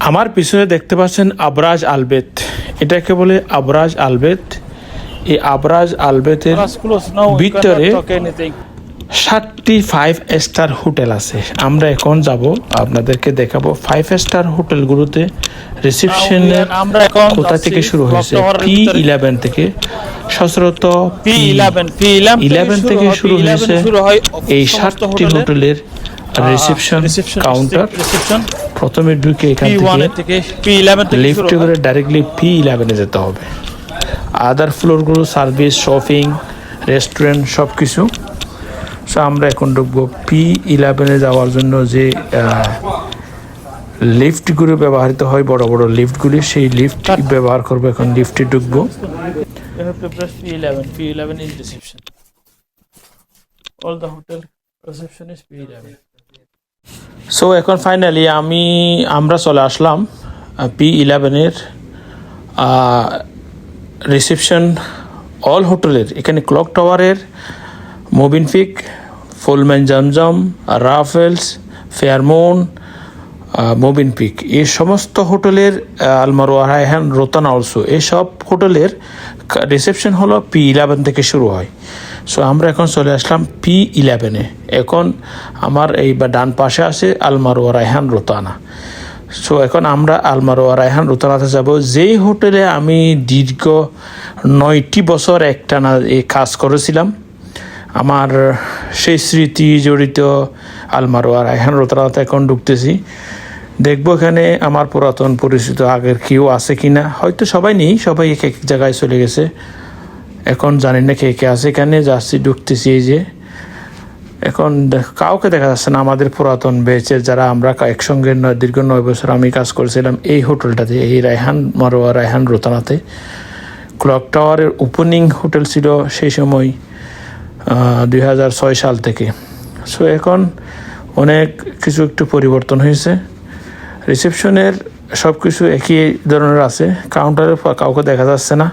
আমার পিছনে দেখতে পাচ্ছেন আবরাজ আলবেত, এটাকে বলে আবরাজ আলবেত। এই আবরাজ আলবেতের ভিতরে 7টি 5 স্টার হোটেল আছে। আমরা এখন যাব, আপনাদেরকে দেখাবো 5 স্টার হোটেলগুলোতে রিসেপশনের কোথা থেকে শুরু হয়েছে। P11 থেকে সচরাচর P11 থেকে শুরু হয়েছে এই 7টি হোটেলের রিসেপশন কাউন্টার। প্রথমে ঢুকে এখান থেকে লিফটে করে ডাইরেক্টলি P11 যেতে হবে। আদার ফ্লোরগুলো সার্ভিস, শপিং, রেস্টুরেন্ট সব কিছু। সো আমরা এখন ঢুকবো P11 যাওয়ার জন্য যে লিফটগুলো ব্যবহৃত হয়, বড় বড় লিফটগুলি, সেই লিফট ব্যবহার করবো। এখন লিফটে ঢুকবো। P11 is reception. All the hotel reception is P11. So এখন ফাইনালি আমরা চলে আসলাম P11 এর রিসেপশন অল হোটেলের। এখানে ক্লক টাওয়ারের, মোবিনপিক, ফুলম্যান জমজম, রাফেলস, ফেয়ারমুন, মোবিনপিক, এই সমস্ত হোটেলের, আলমারোয়া, রায়হান, রোতানা অলসো, এই সব হোটেলের রিসেপশন হলো P11 থেকে শুরু হয়। সো আমরা এখন চলে আসলাম P11 এ। এখন আমার এই ডান পাশে আছে আলমারোয়া, রায়হান, রোতানা। সো এখন আমরা আলমারোয়া, রায়হান, রোতানাতে যাব, যেই হোটেলে আমি দীর্ঘ 9টি বছর একটানা এই কাজ করেছিলাম। আমার সেই স্মৃতি জড়িত আলমারোয়া, রায়হান, রোতানাতে এখন ঢুকতেছি। দেখবো এখানে আমার পুরাতন পরিচিত আগের কেউ আছে কিনা। হয়তো সবাই নেই, সবাই এক এক জায়গায় চলে গেছে। এখন জানি না কে কে আছে এখানে। যাচ্ছি, ঢুকতেছি। এই যে এখন কাউকে দেখা যাচ্ছে না আমাদের পুরাতন ব্যাচের, যারা আমরা একসঙ্গে দীর্ঘ 9 বছর আমি কাজ করেছিলাম এই হোটেলটাতে, এই রায়হান মারোয়া, রায়হান, রোতানাতে। ক্লক টাওয়ারের ওপেনিং হোটেল ছিল সেই সময় 2006 সাল থেকে। সো এখন অনেক কিছু একটু পরিবর্তন হয়েছে। রিসেপশনের সব কিছু একই ধরনের আছে। কাউন্টারে কাউকে দেখা যাচ্ছে না।